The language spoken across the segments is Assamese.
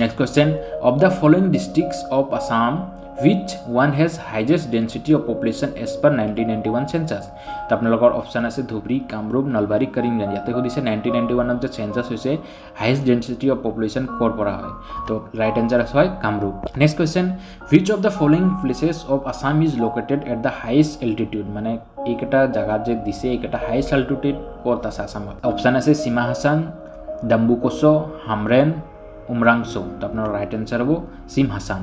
Next question, of the following districts of Assam, which one has highest density of population as per 1991 census? তো আপোনালোকৰ অপশ্যন আছে ধুবৰী, কামৰূপ, নলবাৰী, কৰিমগঞ্জ। ইয়াতে সুধিছে 1991 যে চেঞ্চাছ হৈছে হাইয়েষ্ট ডেন্সিটি অফ পপুলেশ্যন ক'ৰ পৰা হয়। তো ৰাইট এনচাৰ হয় Kamrup. Next question, which of the following places of Assam is located at the highest altitude? মানে এইকেইটা জাগাত যে দিছে এইকেইটা হাইয়েষ্ট altitude ক'ত আছে আসামত। অপশ্যন আছে সীমা হাছান, ডাম্বুকোছো, হামৰেন, উমৰাংচো। তো আপোনাৰ ৰাইট এনচাৰ হ'ব সিম Hasan.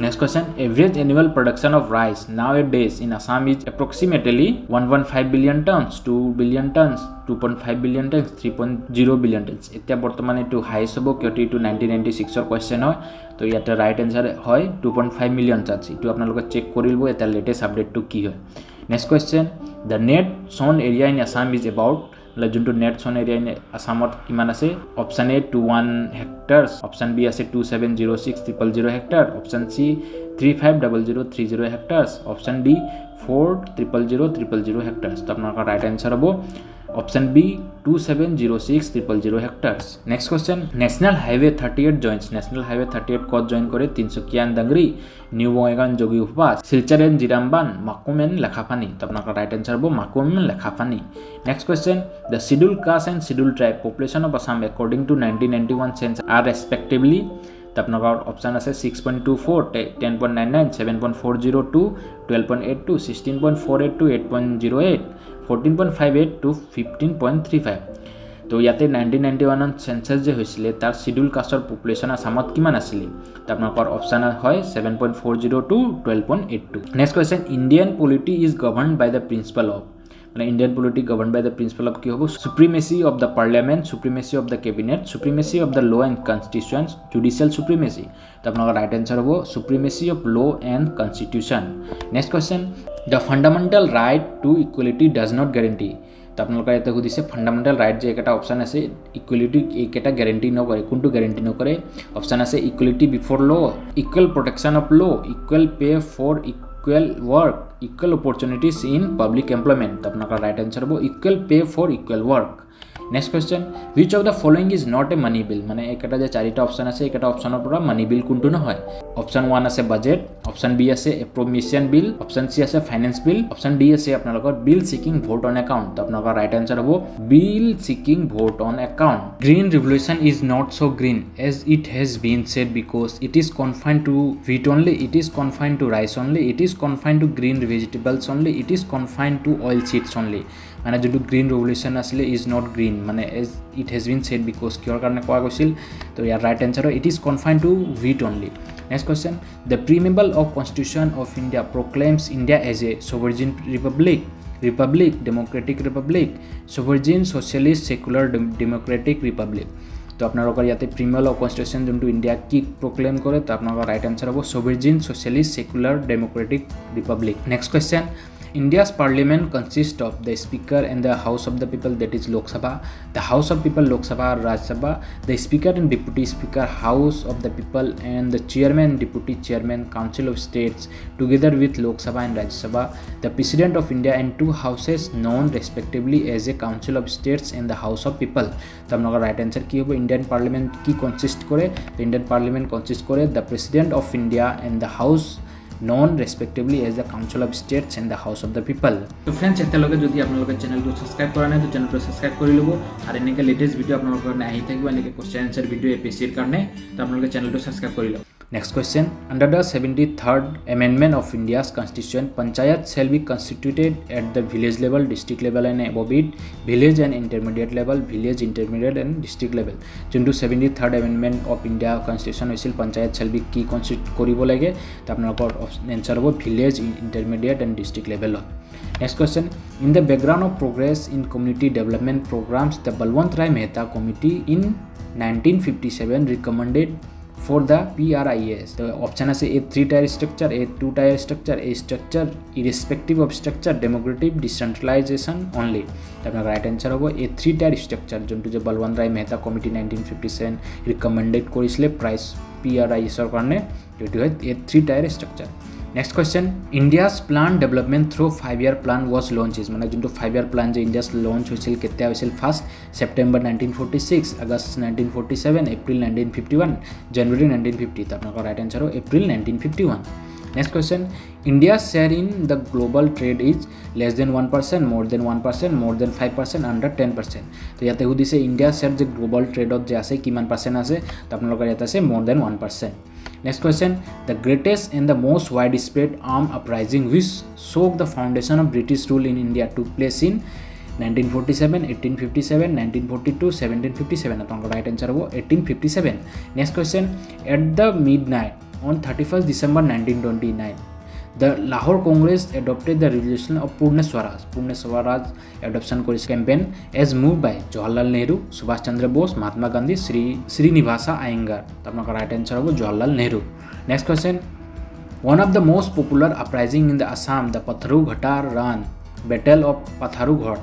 Next question, average annual production of rice nowadays in Assam is approximately 1.5 billion tons, 2 billion tons, 2.5 billion tons, 3.0 billion tons. এতিয়া বৰ্তমান এইটো হাইয়েষ্ট হ'ব কিয়টো এইটো 1996 কুৱেশ্যন হয়। তো ইয়াতে ৰাইট এনচাৰ হয় 2.5 মিলিয়ন টনছ। এইটো আপোনালোকে চেক কৰি ল'ব এতিয়া লেটেষ্ট আপডেটটো কি হয়। Next question, the net sown area in Assam is about, যোনটো নেট ছোন এৰিয়া ইন আছামত কিমান আছে। Option a 21 hectares, option b আছে 2706,000 hectare, option c 350030 hectares, option d 400000 hectares. তো আপোনালোকৰ ৰাইট এনচাৰ হ'ব option b 2706,000 hectares. Next question, national highway 38 joins, national highway 38 ক'ত জইন কৰে। Tinsukia and Dangri, new Bongaigaon and Jogighopa, Silchar and জিৰামবান, Makum and Lekhapani. তো আপোনালোকৰ ৰাইট এনচাৰ হ'ব Makum and Lekhapani. Next question, the schedule caste and schedule tribe population of Assam according to 1991 census are respectively. তো আপোনালোকৰ অপশ্যন আছে 6.24, 10.99, 7.402, 12.82, 16.482, 8.08, 14.58 to 15.35। তো ইয়াতে 1991 চেঞ্চাছ যে হৈছিলে তাৰ শিডিউল কাষ্টৰ পপুলেশ্যন আছামত কিমান আছিলে। তো আপোনালোকৰ অপশ্যন হয় 7.40 to 12.82। Next question, Indian polity is govern by the principle of, মানে Indian polity govern by the principle of কি হ'ব। Supremacy of the parliament, supremacy of the cabinet, supremacy of the law' and constitution, judicial supremacy. তো আপোনালোকৰ ৰাইট এনচাৰ হ'ব supremacy of law' and constitution. Next question, the fundamental right to equality does not guarantee. তো আপোনালোকে ইয়াতে সুধিছে ফাণ্ডামেণ্টেল ৰাইট যে এটা অপশ্যন আছে ইকুৱেলিটি এইকেইটা গেৰেণ্টি নকৰে, কোনটো গেৰেণ্টি নকৰে। অপশ্যন আছে equality before law', equal protection of law', equal pay for equal work, equal opportunities in public employment. তো আপোনালোকৰ ৰাইট এনচাৰ হ'ব equal pay for equal work. Next question, which of the following is not a money bill, মানে এইকেইটা যে চাৰিটা অপশ্যন আছে এইকেইটা অপশ্যনৰ পৰা মানি বিল কোনটো নহয়। অপশ্যন 1 আছে বাজেট, অপশ্যন বি আছে এপ্ৰমিশ্যন বিল, অপশ্যন চি আছে ফাইনেন্স বিল, অপশ্যন ডি আছে আপোনালোকৰ bill seeking vote on account. তো আপোনালোকৰ ৰাইট এনচাৰ হ'ব bill seeking vote on account. Green revolution is not so' green as it has been said because it is confined to wheat only, it is confined to rice only, it is confined to green vegetables only, it is confined to oil seeds only. মানে যোনটো গ্ৰীণ ৰিভলিউশ্যন আছিলে ইজ নট গ্ৰীণ, মানে as it has been said because কিহৰ কাৰণে কোৱা গৈছিল। তো ইয়াৰ ৰাইট এনচাৰ হয় it is confined to wheat only. Next question, the preamble of Constitution of India proclaims India as a sovereign republic, democratic republic, sovereign socialist secular democratic republic। তো আপোনালোকৰ ইয়াতে প্ৰিমিয়াল অফ কনষ্টিটিউশ্যন যোনটো ইণ্ডিয়া কি প্ৰক্লেইম কৰে তো আপোনালোকৰ ৰাইট এনচাৰ হ'ব sovereign socialist secular democratic republic। Next question, India's parliament consists of the speaker and the house of the people, that is Lok Sabha, the house of people Lok Sabha or Raj Sabha, the speaker and deputy speaker house of the people, and the chairman deputy chairman council of states together with Lok Sabha and Raj Sabha, the president of India and two houses known respectively as a council of states and the house of people। তো আপোনালোকৰ ৰাইট এনচাৰ কি হ'ব, ইণ্ডিয়ান পাৰ্লিমেণ্ট কি কনচিষ্ট কৰে। তো ইণ্ডিয়ান পাৰ্লিমেণ্ট কনচিষ্ট কৰে the president of India and the house known respectively as the council of states and the house of the people। তো ফ্ৰেণ্ডছ এতিয়ালৈকে যদি আপোনালোকে চেনেলটো ছাবস্ক্ৰাইব কৰা নাই তো চেনেলটো ছাবস্ক্ৰাইব কৰি ল'ব আৰু এনেকৈ লেটেষ্ট ভিডিঅ' আপোনালোকৰ কাৰণে আহি থাকিব, এনেকৈ কুৱেশ্যন এনচাৰ ভিডিঅ' APSCৰ কাৰণে। তো আপোনালোকে চেনেলটো ছাবস্ক্ৰাইব কৰি লওক। Next question, under the 73rd amendment of India's constitution, panchayat shall be constituted at the village level, district level and above it, village and intermediate level, village, intermediate and district level। যোনটো 73rd amendment of India constitution হৈছিল panchayat shall be কি কনষ্টিটিউট কৰিব লাগে। তো আপোনালোকৰ এনচাৰ হ'ব village, intermediate and district level। Next question, in the background of progress in community development programs, the Balwant Rai Mehta committee in 1957 recommended for the PRIS। The option আছে a 3-tier structure, a 2-tier structure, a structure irrespective of structure, democratic decentralization only। আপনার রাইট আনসার হ'ব a 3-tier structure যোনটো যে বলৱন্ত ৰায় মেহতা কমিটি 1957 ৰিকমেণ্ডেড কৰিছিলে প্ৰাইচ PRISৰ কাৰণে, এইটো হয় a 3-tier structure। Next question India's plan development through 5-year plan was launch is মানে যোনটো 5-year প্লান যে ইণ্ডিয়াছ লঞ্চ হৈছিল কেতিয়া হৈছিল first September 1946 August 1947 April 1951 January 1950 আপোনালোকৰ ৰাইট এনচাৰ হ'ব April 1951 next question India's share in the global trade is less than 1% more then 1% more then 5% under 10% তো ইয়াতে সুধিছে ইণ্ডিয়াছ শ্বেয়াৰ যে গ্ল'বেল ট্ৰেডত যে আছে কিমান পাৰ্চেণ্ট আছে তো আপোনালোকৰ ইয়াত আছে মোৰ then 1%. Next question, the greatest and the most widespread armed uprising which shook the foundation of British rule in India took place in 1947, 1857, 1942, 1757. Apnalokor right answer hobo 1857. Next question, at the midnight on 31st December 1929, the Lahore Congress adopted the resolution of Purna Swaraj adoption campaign as moved by Jawaharlal Nehru, Subhash Chandra Bose, Mahatma Gandhi, Srinivasa Iyengar. Apnalokor right answer hobo Jawaharlal Nehru. Next question, one of the most popular uprising in the Assam, the Patharughat Run, Battle of Patharughat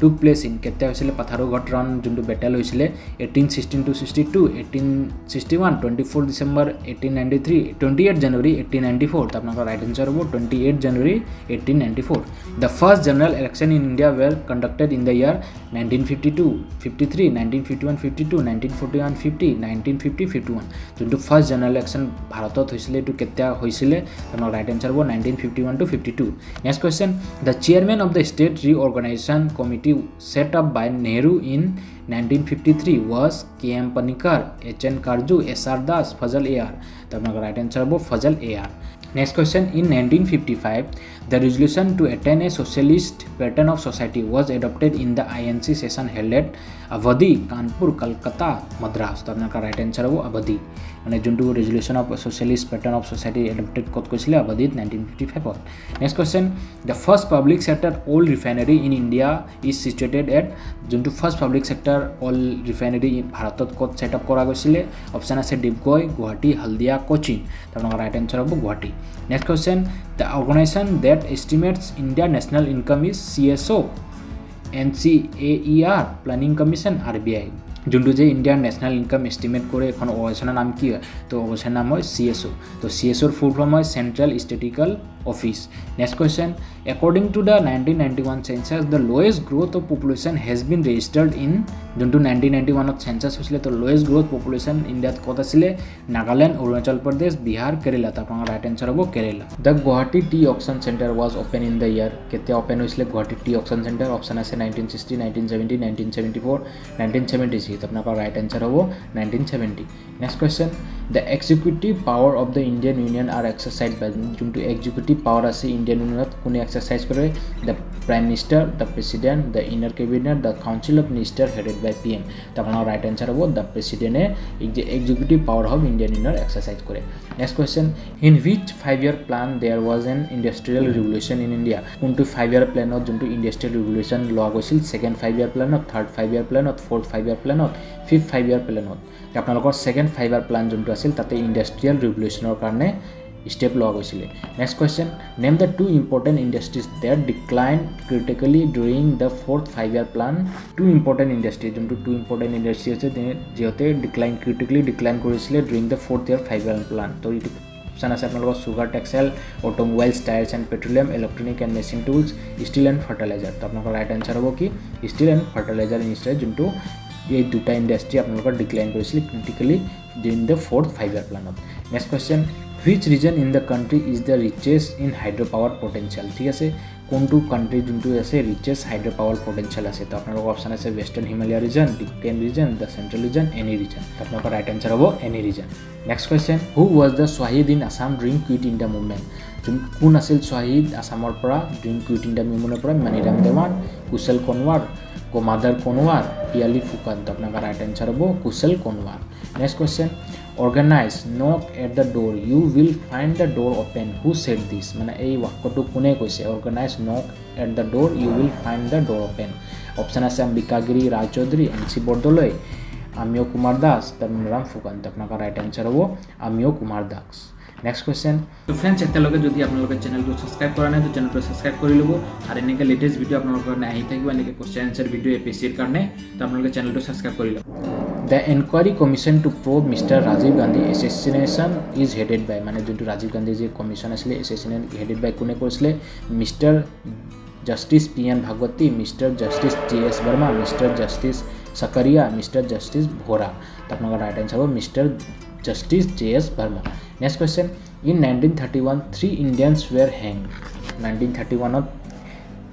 took place in কেতিয়া হৈছিলে পাথাৰুঘাট ৰাণ যোনটো বেটেল হৈছিলে 1816 to 62 1861 24 ডিসেম্বৰ 1893 28 জানুৱাৰী 1894 তো আপোনালোকৰ ৰাইট আনসাৰ হ'ব 28 জানুৱাৰী 1894 the first general election in India were conducted in the year 1952 53 1951 52 1941 50 1950 51 যোনটো ফাৰ্স্ট জেনাৰেল ইলেকশ্যন ভাৰতত হৈছিলে এটো কেতিয়া হৈছিলে আপোনাৰ ৰাইট আনসাৰ হ'ব 1951 to 52 next question the chairman of the state reorganization committee set up by Nehru in 1953 was K.M. Panikar, H.N. Karju, S.R. Das, Fazal A.R. The right answer is Fazal A.R. Next question, in 1955 the resolution to attain a socialist pattern of society was adopted in the INC session held at Awadhi, Kanpur, Kolkata, Madras. The right answer is Awadhi. মানে যোনটো resolution of socialist pattern of society adopted কত কৈছিলে আবাদিত 1955 next question the first public sector oil refinery in India is situated at যোনটো first public sector oil refinery ভারতত কত সেট আপ করা গৈছিলে অপশন আছে ডিব্ৰুগড় গুৱাহাটী হালদিয়া কোচিন আপোনাৰ ৰাইট আনসাৰ হ'ব Guwahati next question the organization that estimates India national income is CSO NCAER planning commission RBI যোনটো যে ইন্ডিয়াৰ ন্যাশনাল ইনকাম এস্টিমেট কৰে এখন অৰ্গানাইজেশ্যনৰ নাম কি হয় তো অৰ্গানাইজেশ্যনৰ নাম হয় CSO তো CSOৰ ফুল ফৰ্ম হয় central statistical office next question according to the 1991 census the lowest growth of population has been registered in যোনটো 1991 ত সেন্সাস হৈছিলে তো lowest growth population ইন্ডিয়াত কত আছিল নাগাল্যান্ড অৰুণাচল প্ৰদেশ বিহাৰ কেৰালা তো আপোনাৰ ৰাইট আনসাৰ হ'ব Kerala the Guwahati tea auction center was open in the year কেতিয়া ওপেন হৈছিলে Guwahati tea auction center option আছে 1960 1970 1974 1976 তো আপোনাৰ ৰাইট আনসাৰ হ'ব 1970 next question the executive power of the Indian Union are exercised by যোনটো executive power আছে ইন্ডিয়ান ইউনিয়নত কোনে exercise কৰে the prime minister the president the inner cabinet the council of minister headed by PM তো আপোনাৰ ৰাইট আনসাৰ হ'ব the president যে executive power of Indian Union exercise কৰে next question in which 5-year plan there was an industrial revolution in India কোনটো 5-year plan ত যোনটো industrial revolution লোৱা গৈছিল second 5-year plan ত third 5-year plan ত fourth 5-year plan ত fifth 5-year plan ত আপোনালোকৰ second 5-year plan যোনটো আছিল তাতে industrial revolutionৰ কাৰণে step লোৱা গৈছিল next question name the two important industries that declined critically during the fourth 5-year plan two important industries যোনটো two important industries আছে যেতে critically decline কৰিছিল during the fourth year 5-year plan তো ইটো অপশন আছে আপোনালোকৰ sugar textile automobiles tyres and petroleum electronic and machine tools steel and fertiliser তো আপোনালোকৰ ৰাইট আনসাৰ হ'ব কি ষ্টিল এণ্ড ফাৰ্টিলাইজাৰ ইণ্ডাষ্ট্ৰি যোনটো এই দুটা ইণ্ডাষ্ট্ৰি আপোনালোকৰ ডিক্লাইন কৰিছিল ক্ৰিটিক্যালি during the fourth 5-year plan next question which region in the country is the richest in hydropower potential ঠিক আছে কোনটো কান্ট্রি যোনটো আছে richest hydropower potential আছে তো আপোনালোকৰ অপশন আছে western himalaya region deccan region the central region any region তো আপোনালোকৰ ৰাইট আনসাৰ হ'ব any region next question who was the shahid in assam during quit india movement কোন আছিল shahid আসামৰ পৰা during quit india movement পৰা মানিৰাম দেৱান কুশল কোনৱাৰ গোমাদাৰ কোনৱাৰ পিয়ালি ফুকান তো আপোনালোকৰ ৰাইট আনসাৰ হ'ব কুশল কোনৱাৰ next question organize knock at the door you will find the door open who said this মানে এই বাক্যটো কোনে কৈছে organize knock at the door you will find the door open option আছে অম্বিকাগিৰি ৰাজ চৌধুৰী এনসি বৰদলৈ আমিও কুমাৰ দাস তন্মৰাম ফুকান তো আপোনালোকৰ ৰাইট আনসাৰ হ'ব আমিও কুমাৰ দাস নেক্সট কোয়েশ্চন তো ফ্ৰেন্ডস এতিয়ালৈকে যদি আপোনালোকে চেনেলটো সাবস্ক্ৰাইব কৰা নাই তো চেনেলটো সাবস্ক্ৰাইব কৰি ল'ব আৰু এনেকৈ লেটেষ্ট ভিডিও আপোনালোকৰ কাৰণে আহি থাকিব এনেকৈ কোয়েশ্চন আনসাৰ ভিডিও APSC ৰ কাৰণে তো আপোনালোকে চেনেলটো সাবস্ক্ৰাইব কৰি ল'ব the enquiry commission to probe mister Rajiv Gandhi assassination is headed by মানে যোনটো ৰাজীৱ গান্ধীৰ যি কমিশ্যন আছিলে এছেচিনেশ্যন হেডেড বাই কোনে কৰিছিলে mister justice P N Bhagwati mister justice G S Verma mister justice Sakaria mister justice Vora তো আপোনালোকৰ ৰাইট এনচাৰ হ'ব mister justice J S Verma next question in 1931 3 Indians were hang 1931ত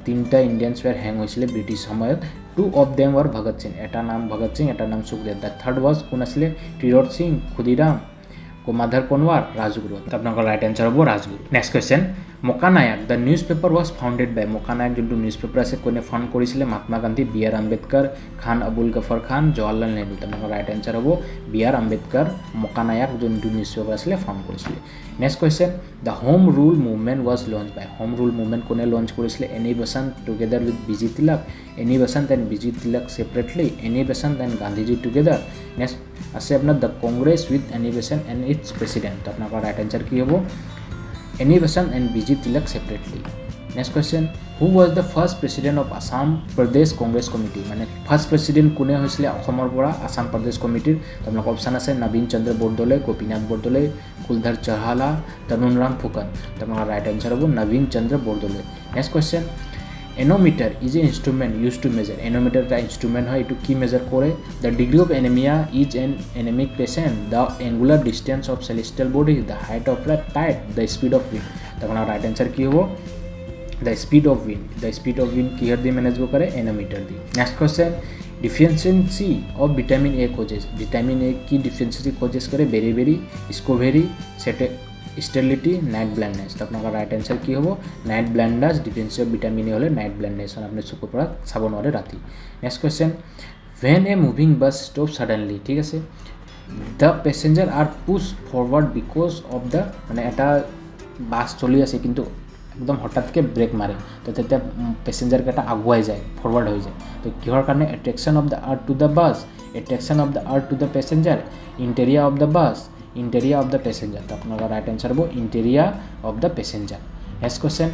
3টা ইণ্ডিয়ানছ ৱেৰ হেং হৈছিলে ব্ৰিটিছ সময়ত 2 of them were Bhagat Singh এটা নাম ভগত সিং এটা নাম সুখদেৱ দ্য থাৰ্ড ৱাজ কোন আছিলে টিৰোড সিং খুদিৰাম মাধাৰ কনৱাৰ ৰাজগুৰু তো আপোনালোকৰ ৰাইট এনচাৰ হ'ব Rajguru next question Mooknayak the news paper was founded by Mooknayak যোনটো নিউজ পেপাৰ আছে কোনে ফাউণ্ড কৰিছিলে মহাত্মা গান্ধী বি আৰ আম্বেদকাৰ খান আবুল গফৰ খান জৱাহৰলাল নেহৰু তো আপোনালোকৰ ৰাইট এনচাৰ হ'ব বি আৰ আম্বেদকাৰ মকানায়ক যোনটো নিউজ পেপাৰ আছিলে ফাউণ্ড কৰিছিলে next question the home rule movement was launch by home rule movement কোনে লঞ্চ কৰিছিলে Annie Besant together with B G Tilak any Besant and B G Tilak separately Annie Besant and Gandhiji together next আছে আপোনাৰ the Congress with Annie Besant and its president তো আপোনালোকৰ ৰাইট এনচাৰ কি হ'ব Annie Besant and B G Tilak separately next question who was the first president of Assam Pradesh Congress committee মানে ফাৰ্ষ্ট প্ৰেচিডেণ্ট কোনে হৈছিলে অসমৰ পৰা আছাম প্ৰদেশ কমিটিৰ আপোনালোকৰ অপশ্যন আছে নবীন চন্দ্ৰ বৰদলৈ গোপীনাথ বৰদলৈ কুলধৰ চাহালা তৰুণৰাম ফুকন তো আপোনালোকৰ ৰাইট এনচাৰ হ'ব Nabin Chandra Bordoloi next question anemometer is a instrument use to measure anemometer এটা ইনষ্ট্ৰুমেণ্ট হয় এইটো কি মেজাৰ কৰে the degree of anaemia is an anaemic patient the angular distance of celestial body the height of the tide the speed of wind তো আপোনাৰ ৰাইট এনচাৰ কি হ'ব দ্য স্পীড অফ উইণ্ড কিহৰ দি মেনেজ কৰে এনোমিটাৰ দি next question deficiency of vitamin A causes vitamin A কি ডিফিচিয়েঞ্চি কজেছ কৰে বেৰি স্কোভেৰি স্টেৰিলিটি নাইট ব্লাইণ্ডনেছ তো আপোনালোকৰ ৰাইট এনচাৰ কি হ'ব night blindness deficiency of vitamin A হ'লে নাইট ব্লাইণ্ডনেছ আপুনি চকুৰ পৰা চাব নোৱাৰে ৰাতি next question when a moving bus stop suddenly ঠিক আছে the passenger are push forward because of the মানে এটা বাছ চলি আছে কিন্তু একদম হঠাৎকৈ ব্ৰেক মাৰে তো তেতিয়া পেচেঞ্জাৰকেইটা আগুৱাই যায় ফৰৱাৰ্ড হৈ যায় তো কিহৰ কাৰণে attraction of the earth to the bus attraction of the earth to the passenger interior of the bus interior of the passenger তো আপোনালোকৰ ৰাইট এনচাৰ হ'ব interior of the passenger next question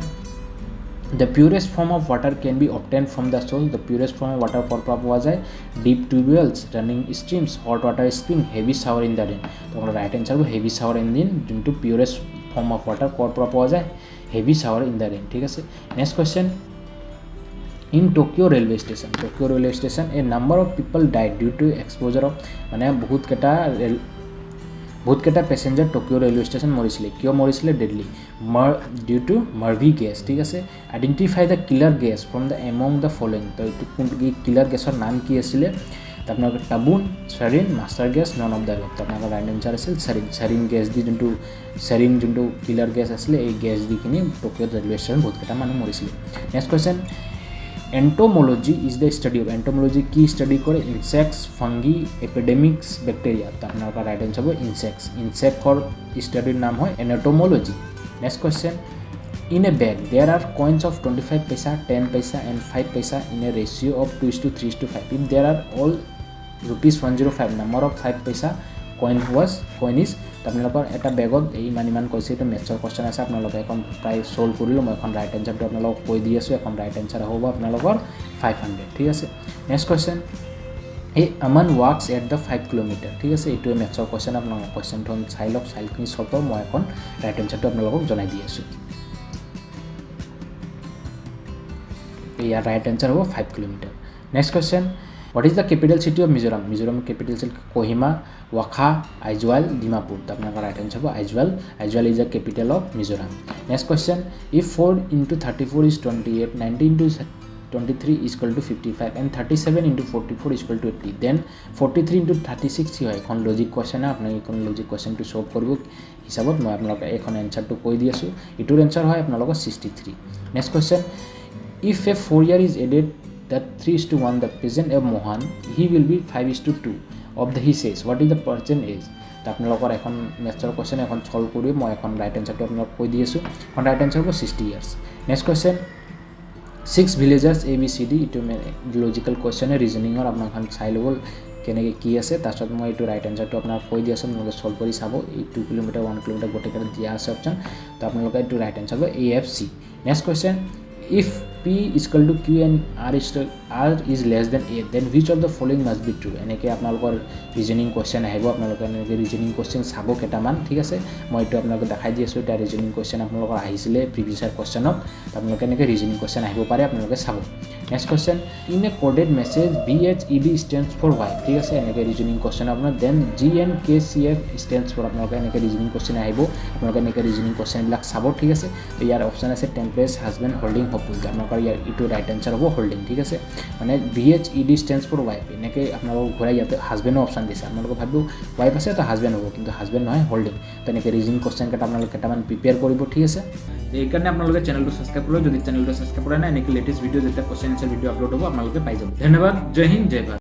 the purest form of water can be obtained from the soil the purest form of water ক'ৰ পৰা পোৱা যায় deep tubewells running streams hot water spring heavy shower in the rain তো আপোনাৰ ৰাইট এনচাৰ হ'ব হেভি শ্বাৱাৰ ইন দিন যোনটো পিউৰেষ্ট ফৰ্ম অফ ৱাটাৰ ক'ৰ পৰা পোৱা যায় heavy shower in the rain ঠিক আছে next question in Tokyo' railway station a number of people died due to exposure of মানে বহুতকেইটা পেচেঞ্জাৰ টকিঅ' ৰেলৱে ষ্টেচন মৰিছিলে কিয় মৰিছিলে ডেডলি ডিউ টু মাৰ্ভি গেছ ঠিক আছে identify the killer gas from the among the following তো এইটো কোনটো কিলাৰ গেছৰ নাম কি আছিলে তো আপোনালোকৰ tabun sarin mustard gas none of the তো আপোনালোকৰ ৰাইট এনচাৰ আছিল চাৰিন গেছ দি যোনটো কিলাৰ গেছ আছিলে এই গেছ দি কিনি টকিঅ' ৰেলৱে ষ্টেচন বহুতকেইটা মানুহ মৰিছিলে next question entomology is the study of entomology কি ষ্টাডি কৰে ইনচেক্টছ ফাংগি এপিডেমিক্স বেক্টেৰিয়া তো আপোনালোকৰ ৰাইট এনচাৰ হ'ব ইনচেক্টৰ ষ্টাডিৰ নাম হয় entomology next question in a bag there are coins of 25 paisa 10 paisa and 5 paisa in a ratio of 2:3:5 if there are all rupees 105 number of 5 paisa coin is তো আপোনালোকৰ এটা বেগত এই ইমান কৈছে এইটো মেথছৰ কুৱেশ্যন আছে আপোনালোকে এখন প্ৰায় ছল্ভ কৰিলোঁ মই এখন ৰাইট এনচাৰটো আপোনালোকক কৈ দি আছোঁ এখন ৰাইট এনচাৰ হ'ব আপোনালোকৰ 500 ঠিক আছে নেক্সট কুৱেশ্যন এই আমান ৱাকছ এট দ্য 5 কিলোমিটাৰ ঠিক আছে এইটোৱে মেথছৰ কুৱেশ্যন আপোনালোকৰ কুৱেশ্যনটো চাই লওক চাইখিনি ছল্ভ কৰক মই এখন ৰাইট এনচাৰটো আপোনালোকক জনাই দি আছোঁ ইয়াৰ ৰাইট এনচাৰ হ'ব 5 kilometre next question what is the capital city of Mizoram capital city Kohima Wokha Aizawl Dimapur তো আপোনালোকৰ ৰাইট এনচাৰ হ'ব Aizawl is the capital of Mizoram next question if 4 into 34 is 28 90 into 23 is equal to 55 and 37 into 44 is equal to 80 then 43 into 36 কি হয় এখন লজিক কুৱেশ্যন আপুনি এখন লজিক কুৱেশ্যনটো সলভ কৰিব হিচাপত মই আপোনালোকক এখন এনচাৰটো কৈ দি আছোঁ ইটোৰ এনচাৰ হয় আপোনালোকৰ 63 next question if a 4 year is added that 3:1 the present of Mohan he will be 5:2 of the he says what is the present age তো আপোনালোকৰ এখন মেথছৰ কুৱেশ্যন এখন সলভ কৰি মই এখন ৰাইট এনচাৰটো আপোনালোকক কৈ দি আছোঁ এখন ৰাইট এনচাৰ হ'ব 60 years next question 6 villagers ABCD ইটো লজিকেল কুৱেশ্যনে ৰিজনিঙৰ আপোনালোক চাই ল'ব কেনেকৈ কি আছে তাৰপিছত মই এইটো ৰাইট এনচাৰটো আপোনালোকক কৈ দি আছোঁ আপোনালোকে সলভ কৰি চাব এই 2 কিলোমিটাৰ 1 কিলোমিটাৰ গোটেইকেইটা দিয়া আছে অপশ্যন তো আপোনালোকে এইটো ৰাইট এনচাৰ হ'ব AFC next question if P equal to Q and R is less than A, then which of the following must be true? এনেকৈ আপোনালোকৰ ৰিজনিং কুৱেশ্যন আহিব, আপোনালোকে এনেকৈ ৰিজনিং কুৱেশ্যন চাব কেইটামান, ঠিক আছে। মই এইটো আপোনালোকে দেখাই দি আছোঁ, এতিয়া ৰিজনিং কুৱেশ্যন আপোনালোকৰ আহিছিলে প্ৰিভিয়াছ ইয়াৰ কুৱেশ্যনত, আপোনালোকে এনেকৈ ৰিজনিং কুৱেশ্যন আহিব পাৰে, আপোনালোকে চাব। Next question, in A coded message VHEB stands for Y, ঠিক আছে। এনেকৈ ৰিজনিং কুৱেশ্যন আপোনাৰ দেন GNKCF stands for, আপোনালোকে এনেকৈ ৰিজনিং কুৱেশ্যন আহিব, আপোনালোকে এনেকৈ ৰিজনিং কুৱেশ্যনবিলাক চাব, ঠিক আছে। ইয়াৰ অপশ্যন আছে টেম্পলেছ হাজবেণ্ড হোল্ডিং হপুল, আপোনালোকৰ ইয়াৰ এইটো ৰাইট এনচাৰ হ'ব হোল্ডিং, ঠিক আছে। মানে VHED stands for wife, এনেকৈ আপোনালোকক ঘূৰাই ইয়াতে হাজবেণ্ডৰ অপশ্যন দিছে, আপোনালোকে ভাবিব ৱাইফ আছে তো হাজবেণ্ড হ'ব, কিন্তু হাজবেণ্ড নহয় হোল্ডিং। তেনেকৈ ৰিজনিং কুৱেশ্যন কেইটা আপোনালোকে কেইটামান প্ৰিপেয়াৰ কৰিব, ঠিক আছে। এইকাৰণে আপোনালোকে চেনেলটো ছাবস্ক্ৰাইব কৰিব, যদি চেনেলটো ছাবস্ক্ৰাইব কৰা নাই এনেকৈ লেটেষ্ট ভিডিঅ' যেতিয়া কুৱেশ্যন এনচাৰ ভিডিঅ' আপলোড হ'ব আপোনালোকে পাই যাব। ধন্যবাদ, জয় হিন্দ, জয় ভাৰত।